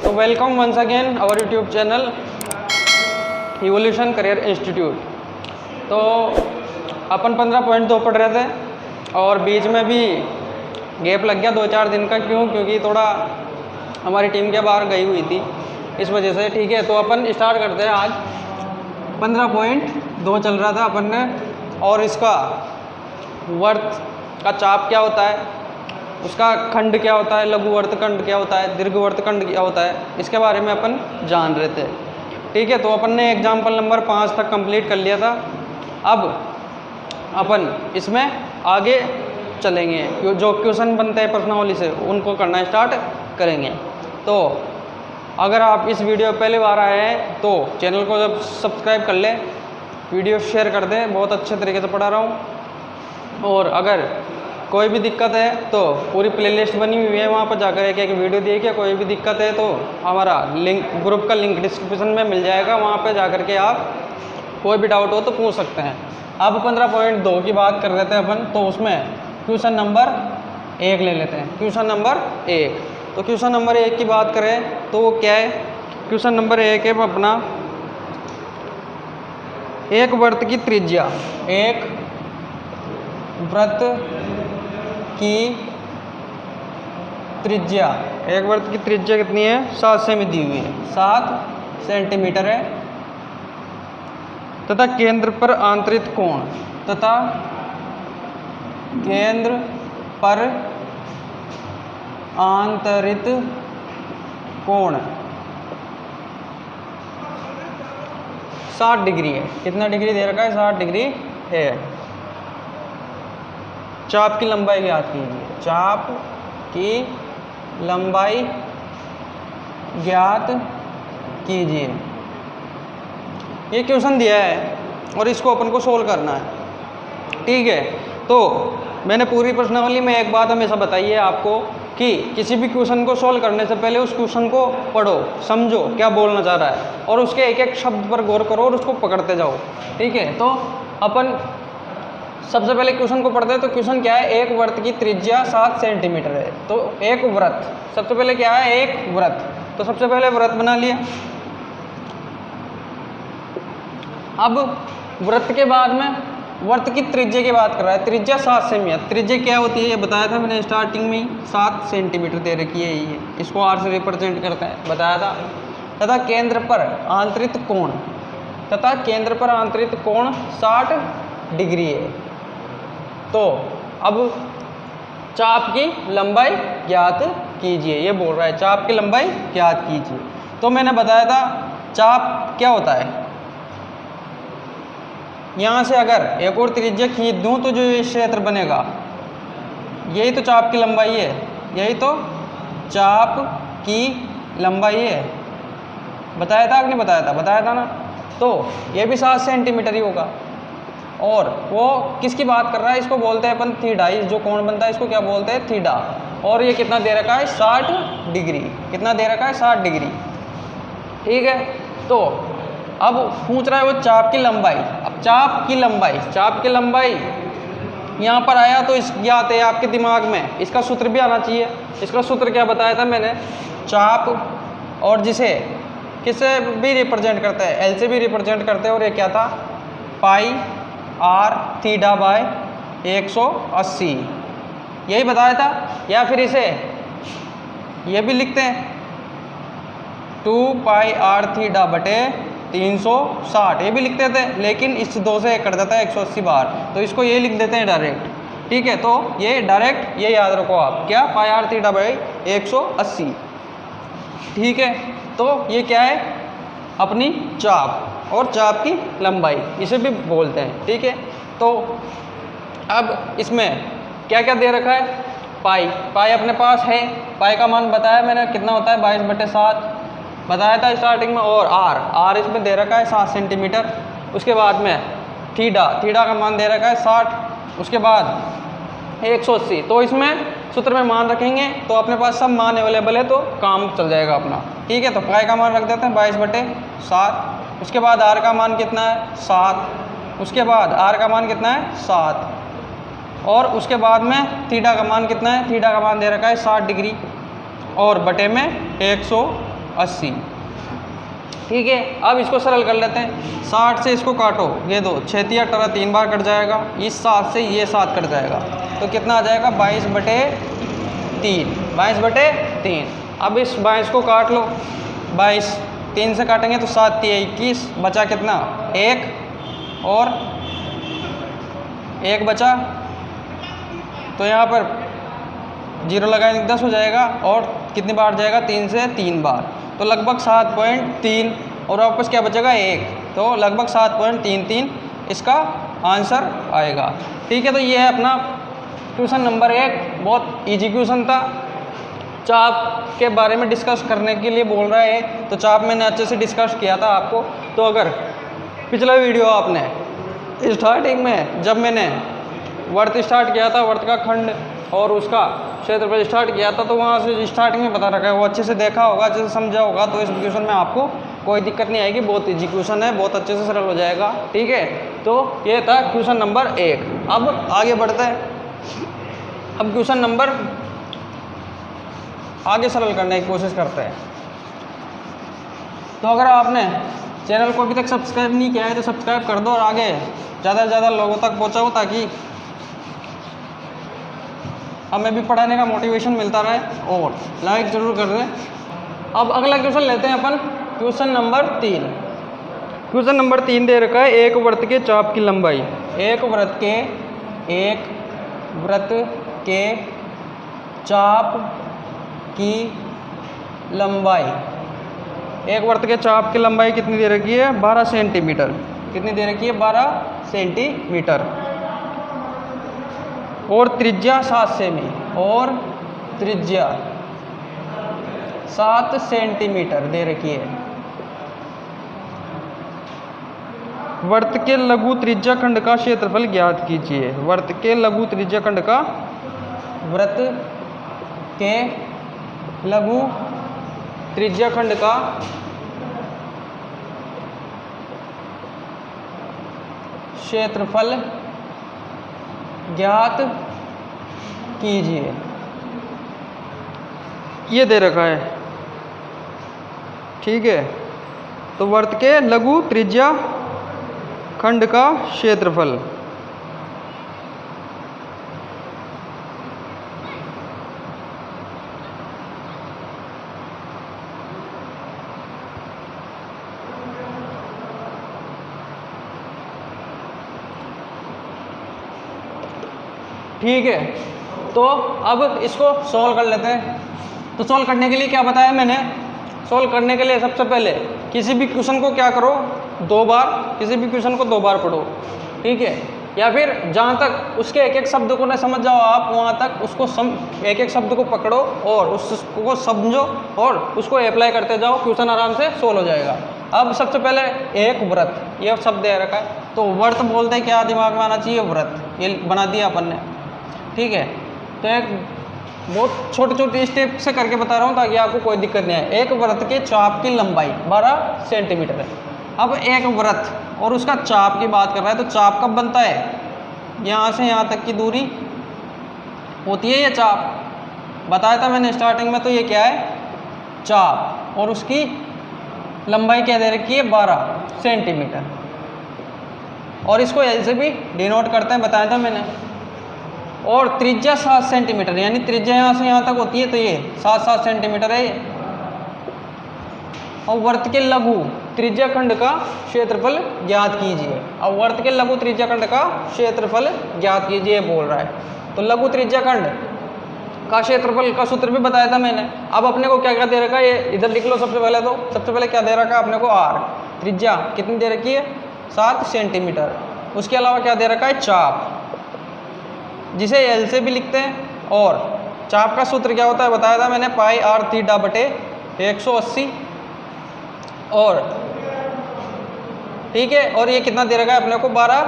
तो welcome once again our YouTube channel Evolution Career Institute. तो अपन 15.2 पढ़ रहे थे और बीच में भी गैप लग गया 2-4 दिन का। क्योंकि थोड़ा हमारी टीम के बाहर गई हुई थी, इस वजह से। ठीक है, तो अपन स्टार्ट करते हैं। आज 15.2 चल रहा था अपन ने, और इसका वर्त का चाप क्या होता है, उसका खंड क्या होता है, लघु वर्त खंड क्या होता है, दीर्घ वर्त खंड क्या होता है, इसके बारे में अपन जान रहे थे। ठीक है, तो अपन ने एग्जाम्पल नंबर 5 तक कंप्लीट कर लिया था। अब अपन इसमें आगे चलेंगे, जो क्वेश्चन बनते हैं प्रश्नावली से उनको करना स्टार्ट करेंगे। तो अगर आप इस वीडियो पहली बार आए हैं तो चैनल को जब सब्सक्राइब कर ले, वीडियो शेयर कर दें, बहुत अच्छे तरीके से पढ़ा रहा हूँ। और अगर कोई भी दिक्कत है तो पूरी प्लेलिस्ट बनी हुई है, वहाँ पर जाकर एक एक वीडियो देखिए। कोई भी दिक्कत है तो हमारा लिंक, ग्रुप का लिंक डिस्क्रिप्शन में मिल जाएगा, वहाँ पर जाकर के आप कोई भी डाउट हो तो पूछ सकते हैं। अब 15.2 की बात कर रहे थे अपन, तो उसमें क्वेश्चन नंबर 1 ले लेते हैं। क्वेश्चन नंबर 1, तो क्वेश्चन नंबर 1 की बात करें तो वो क्या है। क्वेश्चन नंबर 1 है अपना, एक वृत्त की त्रिज्या, एक वृत्त की त्रिज्या, एक वृत्त की त्रिज्या कितनी है, 7 सेमी दी हुई है, 7 सेंटीमीटर है, तथा केंद्र पर आंतरिक कोण, तथा केंद्र पर आंतरिक कोण 60 डिग्री है। कितना डिग्री दे रखा है, 60 डिग्री है। चाप की लंबाई ज्ञात कीजिए, चाप की लंबाई ज्ञात कीजिए। ये क्वेश्चन दिया है और इसको अपन को सोल्व करना है। ठीक है, तो मैंने पूरी प्रश्नावली में एक बात हमेशा बताई है आपको कि किसी भी क्वेश्चन को सोल्व करने से पहले उस क्वेश्चन को पढ़ो, समझो क्या बोलना चाह रहा है, और उसके एक एक शब्द पर गौर करो और उसको पकड़ते जाओ। ठीक है, तो अपन सबसे पहले क्वेश्चन को पढ़ते हैं। तो क्वेश्चन क्या है, एक वृत्त की त्रिज्या 7 सेंटीमीटर है। तो एक वृत्त, सबसे पहले क्या है, एक वृत्त। तो सबसे पहले वृत्त बना लिया। अब वृत्त के बाद में वृत्त की त्रिज्या की बात कर रहा है। त्रिज्या 7 सेमी है। त्रिज्या क्या होती है ये बताया था मैंने स्टार्टिंग में ही, 7 सेंटीमीटर दे रखी है। ये इसको r से रिप्रेजेंट करते हैं, बताया था। तथा केंद्र पर आंतरिक कोण, तथा केंद्र पर आंतरिक कोण 60 डिग्री है। तो अब चाप की लंबाई ज्ञात कीजिए, ये बोल रहा है, चाप की लंबाई ज्ञात कीजिए। तो मैंने बताया था चाप क्या होता है। यहाँ से अगर एक और त्रिज्या खींच दूँ तो जो ये क्षेत्र बनेगा, यही तो चाप की लंबाई है, यही तो चाप की लंबाई है। बताया था कि नहीं बताया था, बताया था ना। तो ये भी 7 सेंटीमीटर ही होगा। और वो किसकी बात कर रहा है, इसको बोलते हैं अपन थीटा। इस जो कोण बनता है इसको क्या बोलते हैं, थीटा। और ये कितना दे रखा है, 60 डिग्री। कितना दे रखा है, 60 डिग्री। ठीक है, तो अब पूछ रहा है वो चाप की लंबाई। अब चाप की लंबाई, चाप की लंबाई यहाँ पर आया तो इस ज्ञात है आपके दिमाग में, इसका सूत्र भी आना चाहिए। इसका सूत्र क्या बताया था मैंने, चाप और जिसे किससे भी रिप्रेजेंट करते हैं, एल से भी रिप्रेजेंट करते हैं। और ये क्या था, पाई आर थीटा बाय 180, यही बताया था। या फिर इसे ये भी लिखते हैं, 2 पाई आर थीटा बटे 360, ये भी लिखते थे। लेकिन इस 2 से कट जाता है 180 बार, तो इसको ये लिख देते हैं डायरेक्ट। ठीक है, तो ये डायरेक्ट ये याद रखो आप, क्या, पाई आर थीटा बाई 180। ठीक है, तो ये क्या है, अपनी चाप और चाप की लंबाई, इसे भी बोलते हैं। ठीक है, तो अब इसमें क्या क्या दे रखा है, पाई, पाई अपने पास है। पाई का मान बताया मैंने कितना होता है, 22/7 बताया था स्टार्टिंग में। और आर इसमें दे रखा है 7 सेंटीमीटर। उसके बाद में थीटा, थीटा का मान दे रखा है 60। उसके बाद 180। तो इसमें सूत्र में मान रखेंगे तो अपने पास सब मान अवेलेबल है, तो काम चल जाएगा अपना। ठीक है, तो पाई का मान रख देते हैं 22/7। उसके बाद आर का मान कितना है, 7। उसके बाद आर का मान कितना है, 7। और उसके बाद में थीटा का मान कितना है, थीटा का मान दे रखा है 60 डिग्री और बटे में 180 80। ठीक है, अब इसको सरल कर लेते हैं। 60 से इसको काटो, ये दो 6 × 18 3 बार कट जाएगा। इस 7 से ये 7 कट जाएगा, तो कितना आ जाएगा 22/3। 22/3। अब इस 22 को काट लो, 22 3 से काटेंगे तो 7 × 21, बचा कितना 1, और 1 बचा, तो यहाँ पर 0 लगाएंगे 10 हो जाएगा, और कितनी बार जाएगा 3 से 3 बार, तो लगभग 7.3, और वापस क्या बचेगा 1, तो लगभग 7.33 इसका आंसर आएगा। ठीक है, तो ये है अपना क्वेश्चन नंबर 1। बहुत इजी क्वेश्चन था। चाप के बारे में डिस्कस करने के लिए बोल रहा है, तो चाप मैंने अच्छे से डिस्कस किया था आपको। तो अगर पिछला वीडियो आपने स्टार्टिंग में जब मैंने वर्त स्टार्ट किया था, वर्त का खंड और उसका क्षेत्रफल स्टार्ट किया था, तो वहाँ से स्टार्टिंग में बता रखा है, वो अच्छे से देखा होगा, अच्छे से समझा होगा, तो इस क्वेश्चन में आपको कोई दिक्कत नहीं आएगी। बहुत ईजी क्वेश्चन है, बहुत अच्छे से सरल हो जाएगा। ठीक है, तो ये था क्वेश्चन नंबर 1। अब आगे बढ़ते हैं। अब क्वेश्चन नंबर आगे सरल करने की कोशिश करते हैं। तो अगर आपने चैनल को अभी तक सब्सक्राइब नहीं किया है तो सब्सक्राइब कर दो, और आगे ज़्यादा से ज़्यादा लोगों तक पहुँचाओ, ताकि हमें भी पढ़ाने का मोटिवेशन मिलता रहे, और लाइक ज़रूर कर दें। अब अगला क्वेश्चन लेते हैं अपन, क्वेश्चन नंबर 3। क्वेश्चन नंबर 3 दे रखा है, एक वृत्त के चाप की लंबाई। एक वृत्त के चाप की लंबाई। एक वृत्त के चाप की लंबाई कितनी दे रखी है 12 सेंटीमीटर। कितनी दे रखी है 12 सेंटीमीटर, और त्रिज्या 7 सेमी, और त्रिज्या 7 सेंटीमीटर दे रखी है। वृत्त के लघु त्रिज्या खंड का क्षेत्रफल ज्ञात कीजिए। वृत्त के लघु त्रिज्या खंड का, वृत्त के लघु त्रिज्या खंड का क्षेत्रफल ज्ञात कीजिए। ये दे रखा है। ठीक है, तो वृत्त के लघु त्रिज्या खंड का क्षेत्रफल, ठीक है, तो अब इसको सॉल्व कर लेते हैं। तो सॉल्व करने के लिए क्या बताया मैंने, सॉल्व करने के लिए सबसे पहले किसी भी क्वेश्चन को क्या करो 2 बार, किसी भी क्वेश्चन को 2 बार पढ़ो। ठीक है, या फिर जहाँ तक उसके एक एक शब्द को न समझ जाओ आप, वहाँ तक उसको एक एक शब्द को पकड़ो और उसको समझो और उसको अप्लाई करते जाओ, क्वेश्चन आराम से सोल्व हो जाएगा। अब सबसे पहले एक वृत्त, ये शब्द दे रखा है, तो वृत्त बोलते हैं क्या दिमाग में आना चाहिए, वृत्त, ये बना दिया अपन ने। ठीक है, तो एक बहुत छोटे छोटे स्टेप से करके बता रहा हूँ ताकि आपको कोई दिक्कत नहीं आए। एक वृत्त के चाप की लंबाई 12 सेंटीमीटर है। अब एक वृत्त और उसका चाप की बात कर रहा है, तो चाप कब बनता है, यहाँ से यहाँ तक की दूरी होती है ये चाप। बताया था मैंने स्टार्टिंग में, तो ये क्या है चाप, और उसकी लंबाई क्या दे रखी है 12 सेंटीमीटर, और इसको ऐसे भी डिनोट करते हैं, बताया था मैंने। और त्रिज्या 7 सेंटीमीटर, यानी त्रिज्या यहाँ से यहाँ तक होती है, तो ये 7 सेंटीमीटर है ये। और वृत्त के लघु त्रिज्या खंड का क्षेत्रफल ज्ञात कीजिए। अब वृत्त के लघु त्रिज्या खंड का क्षेत्रफल ज्ञात कीजिए बोल रहा है। तो लघु त्रिज्या खंड का क्षेत्रफल का सूत्र भी बताया था मैंने। अब अपने को क्या क्या दे रखा है, ये इधर लिख लो सबसे पहले। तो सबसे पहले क्या दे रखा है अपने को, आर, त्रिज्या कितनी दे रखी है 7 सेंटीमीटर। उसके अलावा क्या दे रखा है चाप, जिसे एल से भी लिखते हैं। और चाप का सूत्र क्या होता है बताया था मैंने, पाई आर थीटा बटे 180। और ठीक है, और ये कितना दे रखा है अपने को 12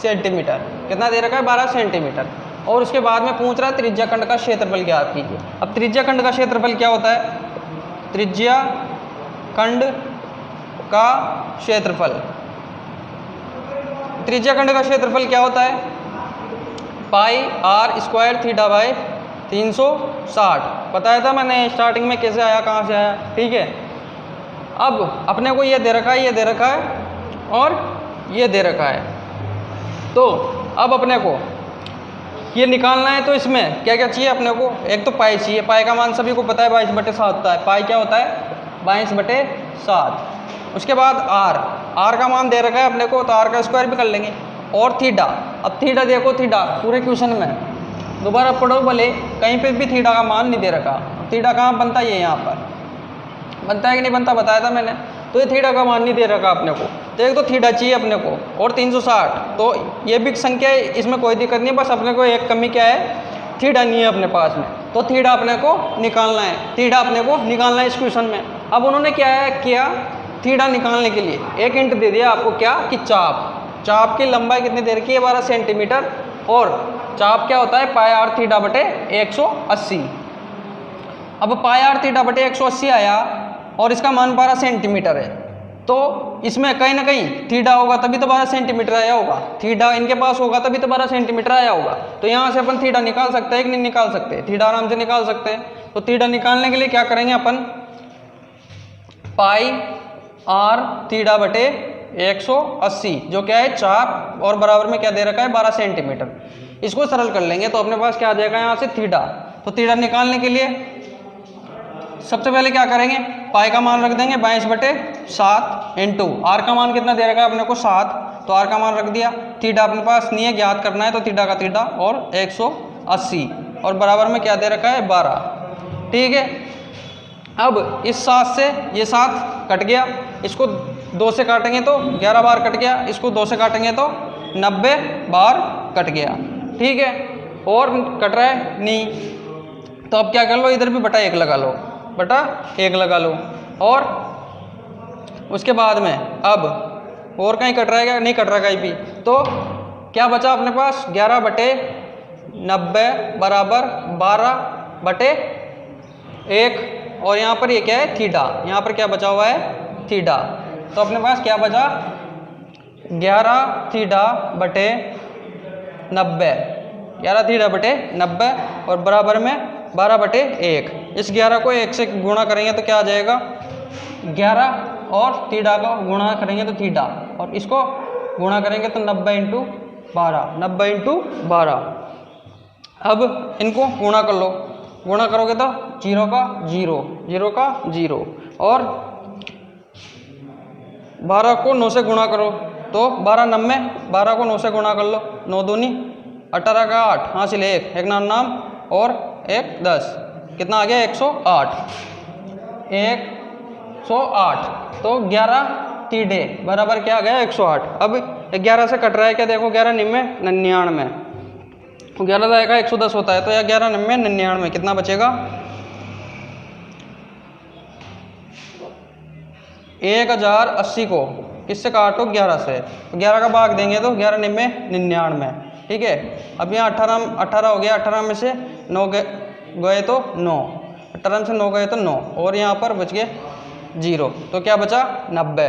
सेंटीमीटर। कितना दे रखा है 12 सेंटीमीटर। और उसके बाद में पूछ रहा है त्रिज्या खंड का क्षेत्रफल ज्ञात कीजिए। अब त्रिज्या खंड का क्षेत्रफल क्या होता है, त्रिज्या खंड का क्षेत्रफल, त्रिज्या खंड का क्षेत्रफल क्या होता है, पाई आर स्क्वायर थीटा बाय 360। बताया था मैंने स्टार्टिंग में कैसे आया, कहाँ से आया। ठीक है, अब अपने को ये दे रखा है, ये दे रखा है और ये दे रखा है। तो अब अपने को ये निकालना है, तो इसमें क्या क्या चाहिए अपने को? एक तो पाई चाहिए। पाई का मान सभी को पता है 22/7 होता है। पाई क्या होता है? 22/7। उसके बाद आर का मान दे रखा है अपने को, तो आर का स्क्वायर भी कर लेंगे। और थीटा, अब थीटा देखो, थीटा पूरे क्वेश्चन में दोबारा पढ़ो भले, कहीं पे भी थीटा का मान नहीं दे रखा। थीटा कहाँ बनता है? ये यहाँ पर बनता है कि नहीं बनता, बताया था मैंने। तो ये थीटा का मान नहीं दे रखा अपने को, तो एक तो थीटा चाहिए अपने को और 360। तो ये भी संख्या है, इसमें कोई दिक्कत नहीं है, बस अपने को एक कमी क्या है? थीटा नहीं है अपने पास में। तो थीटा अपने को निकालना है, थीटा अपने को निकालना है इस क्वेश्चन में। अब उन्होंने क्या है किया, थीटा निकालने के लिए एक हिंट दे दिया आपको, क्या कि चाप की लंबाई कितनी दे रखी है? 12 सेंटीमीटर। और चाप क्या होता है? पाई आर थीटा बटे 180। अब पाई आर थीटा बटे 180 आया और इसका मान 12 सेंटीमीटर है, तो इसमें कहीं ना कहीं थीटा होगा तभी तो 12 सेंटीमीटर आया होगा। थीटा इनके पास होगा तभी तो 12 सेंटीमीटर आया होगा। तो यहाँ से अपन थीटा निकाल सकते हैं कि नहीं निकाल सकते? थीटा आराम से निकाल सकते हैं। तो थीटा निकालने के लिए क्या करेंगे अपन? पाई आर थीटा बटे 180, जो क्या है? चाप, और बराबर में क्या दे रखा है? 12 सेंटीमीटर। इसको सरल कर लेंगे तो अपने पास क्या आ जाएगा यहाँ से? थीटा। तो थीटा निकालने के लिए सबसे पहले क्या करेंगे? पाई का मान रख देंगे 22/7 इंटू आर का मान कितना दे रखा है अपने को? 7। तो आर का मान रख दिया। थीटा अपने पास नहीं है, ज्ञात करना है, तो थीटा का थीटा और 180 और बराबर में क्या दे रखा है? 12। ठीक है। अब इस 7 से ये 7 कट गया, इसको 2 से काटेंगे तो 11 बार कट गया, इसको 2 से काटेंगे तो 90 बार कट गया। ठीक है। और कट रहा है नहीं, तो अब क्या कर लो, इधर भी बटा 1 लगा लो, बटा 1 लगा लो। और उसके बाद में अब और कहीं कट रहा है क्या? नहीं कट रहा कहीं भी। तो क्या बचा अपने पास? 11/90 बराबर 12/1। और यहाँ पर ये क्या है? थीटा। यहाँ पर क्या बचा हुआ है? थीटा। तो अपने पास क्या बचा? 11 थीटा बटे 90, 11 थीटा बटे 90 और बराबर में 12/1। इस 11 को 1 से गुणा करेंगे तो क्या आ जाएगा? 11 और थीटा को गुणा करेंगे तो थीटा, और इसको गुणा करेंगे तो 90 × 12, 90 × 12। अब इनको गुणा कर लो, गुणा करोगे तो 0 का 0, 0 का 0, और 12 को 9 से गुणा करो तो 12 90, 12 को 9 से गुणा कर लो, 9 दूनी 18 का 8, हासिल 1, एक नाम और 1 10, कितना आ गया? 108, 108। तो 11 थीटे बराबर क्या आ गया? 108। अब 11 से कट रहा है क्या? देखो 11 90 99, 11 जाएगा 110 होता है, तो यह 11 90 99, कितना बचेगा? 1080 को किससे काटो? 11 से, तो 11 का भाग देंगे तो 11 90 99। ठीक है। अब यहाँ 18 हो गया, 18 में से 9 गए तो 9, 18 में से 9 गए तो 9, और यहाँ पर बच गए 0, तो क्या बचा? 90।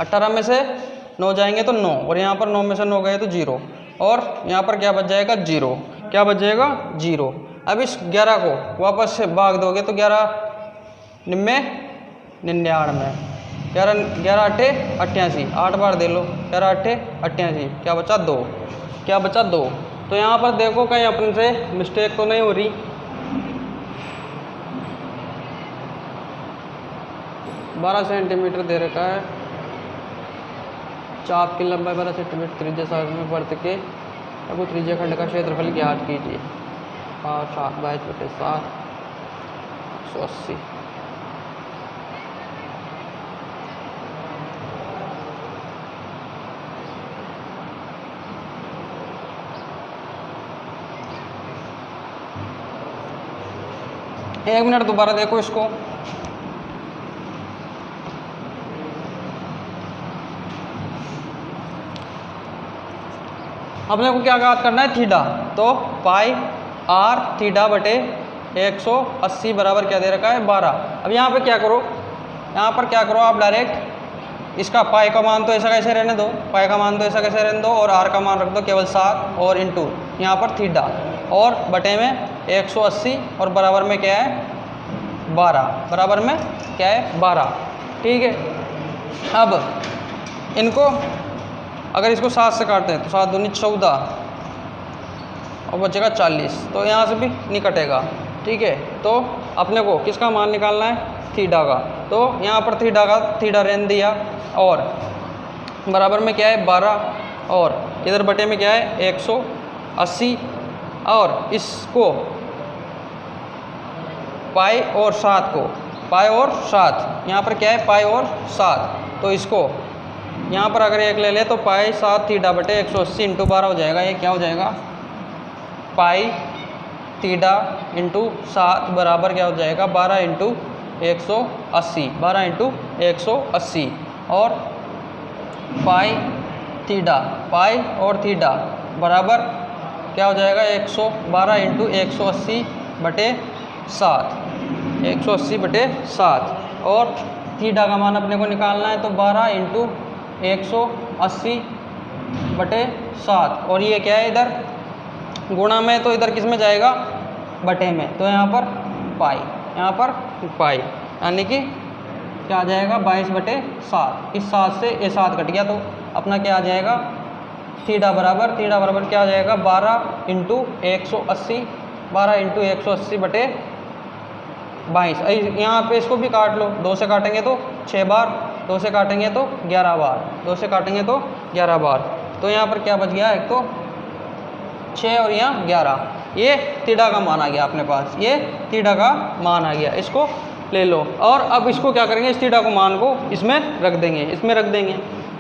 18 में से 9 जाएंगे तो 9, और यहाँ पर 9 में से 9 गए तो 0, और यहाँ पर क्या बच जाएगा? 0। क्या बच जाएगा? 0। अब इस 11 को वापस से भाग दोगे तो 11 90 99, 11 8 88, 8 बार दे लो, 11 8 88, क्या बचा? 2, क्या बचा? 2। तो यहाँ पर देखो कहीं अपने से मिस्टेक तो नहीं हो रही। 12 सेंटीमीटर दे रखा है, चाप की लंबाई 12 सेंटीमीटर, त्रिज्या सागर में वर्त के अब त्रिज्या खंड का क्षेत्रफल ज्ञात कीजिए। 22/7 180। एक मिनट दोबारा देखो इसको। अपने को क्या ज्ञात करना है? थीटा। तो पाई आर थीटा बटे 180 बराबर क्या दे रखा है? 12। अब यहाँ पे क्या करो, यहाँ पर क्या करो आप डायरेक्ट इसका पाई का मान तो ऐसा कैसे रहने दो, पाई का मान तो ऐसा कैसे रहने दो, और आर का मान रख दो केवल 7, और इंटू यहाँ पर थीटा, और बटे में 180, और बराबर में क्या है? 12 बराबर में क्या है 12। ठीक है, अब इनको अगर इसको 7 से काटते हैं तो 7 दूनी 14 और बचेगा 40, तो यहाँ से भी नहीं कटेगा। ठीक है, तो अपने को किसका मान निकालना है, थीटा का। तो यहाँ पर थीटा रेन दिया और बराबर में क्या है 12 और इधर बटे में क्या है 180 और इसको पाई और 7 को पाई और 7 यहाँ पर क्या है पाई और 7, तो इसको यहाँ पर अगर 1 ले ले तो पाई 7 थीटा बटे 180 इंटू 12 हो जाएगा। ये क्या हो जाएगा पाई थीटा इंटू 7 बराबर क्या हो जाएगा 12 इंटू 180, 12 इंटू 180 और पाई और थीटा बराबर क्या हो जाएगा 112 इंटू 180 बटे 7, 180 बटे 7 और थीटा का मान अपने को निकालना है, तो 12 इंटू 180 बटे 7 और ये क्या है इधर गुणा में, तो इधर किस में जाएगा बटे में, तो यहाँ पर पाई यानी कि क्या आ जाएगा 22 बटे 7। इस 7 से ये 7 कट गया तो अपना क्या आ जाएगा थीटा बराबर क्या आ जाएगा 12 इंटू 180 बटे 22। यहाँ पे इसको भी काट लो, 2 से काटेंगे तो 6 बार, 2 से काटेंगे तो 11 बार, 2 से काटेंगे तो 11 बार, तो यहाँ पर क्या बच गया एक तो 6 और यहाँ 11। ये थीटा का मान आ गया अपने पास, ये थीटा का मान आ गया, इसको ले लो। और अब इसको क्या करेंगे, इस थीटा को मान को इसमें रख देंगे,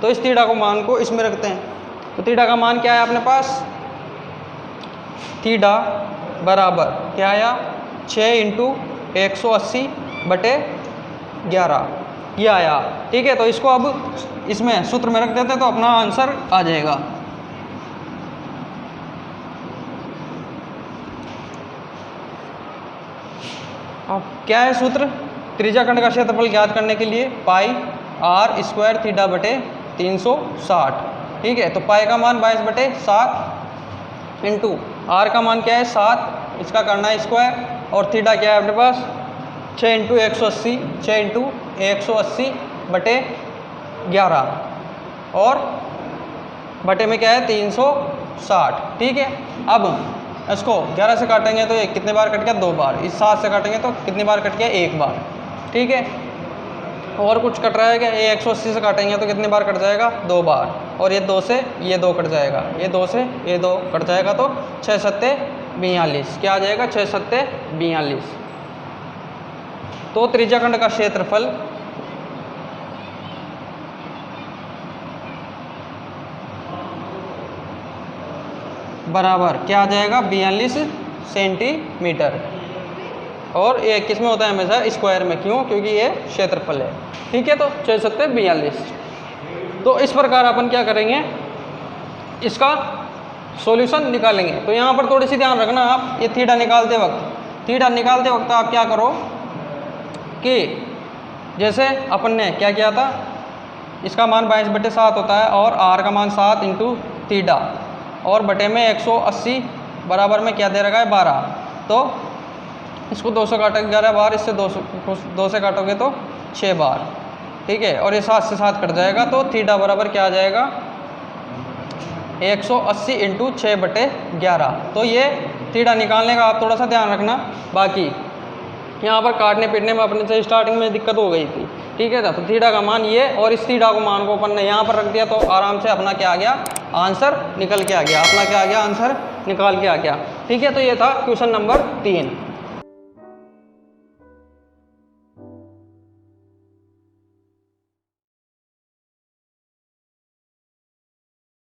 तो इस थीटा को मान को इसमें रखते हैं। तो थीटा का मान क्या है अपने पास, थीटा बराबर क्या आया 6 इंटू 180 बटे 11 ये आया। ठीक है, तो इसको अब इसमें सूत्र में रख देते हैं तो अपना आंसर आ जाएगा। अब क्या है सूत्र, त्रिज्याखंड का क्षेत्रफल ज्ञात करने के लिए पाई आर स्क्वायर थीटा बटे 360। ठीक है, तो पाई का मान 22 बटे 7 इंटू आर का मान क्या है 7, इसका करना है स्क्वायर और थीटा क्या है अपने पास 6 इंटू 180 बटे 11 और बटे में क्या है 360। ठीक है, अब इसको 11 से काटेंगे तो ये कितने बार कट गया 2 बार, इस 7 से काटेंगे तो कितनी बार कट गया 1 बार। ठीक है, और कुछ कट रहा है क्या, ये 180 से काटेंगे तो कितनी बार कट जाएगा 2 बार और ये 2 से ये 2 कट जाएगा, ये 2 से ये 2 कट जाएगा, तो 6 सत्ते 42 क्या आ जाएगा 6 सत्ते 42। तो त्रिज्याखंड का क्षेत्रफल बराबर क्या आ जाएगा 42 सेंटीमीटर और ये किस में होता है हमेशा स्क्वायर में, क्यों, क्योंकि ये क्षेत्रफल है। ठीक है, तो 6 सत्ते 42। तो इस प्रकार अपन क्या करेंगे, इसका सॉल्यूशन निकालेंगे। तो यहाँ पर थोड़ी सी ध्यान रखना आप, ये थीटा निकालते वक्त आप क्या करो कि जैसे अपन ने क्या किया था, इसका मान 22 बटे 7 होता है और आर का मान 7 इंटू थीटा और बटे में 180 बराबर में क्या दे रखा है 12, तो इसको 200 काटोगे 11 बार, इससे 2 से काटोगे तो 6 बार। ठीक है, और ये 7 से 7 कट जाएगा, तो थीटा बराबर क्या आ जाएगा 180 इंटू 6 बटे 11। तो ये थीटा निकालने का आप थोड़ा सा ध्यान रखना। बाकी यहाँ पर काटने पीटने में अपने से स्टार्टिंग में दिक्कत हो गई थी। ठीक है, तो थीटा का मान ये और इस थीटा को मान को अपन ने यहाँ पर रख दिया, तो आराम से अपना क्या आ गया आंसर निकल के आ गया, आंसर निकाल के आ गया। ठीक है, तो ये था क्वेश्चन नंबर 3।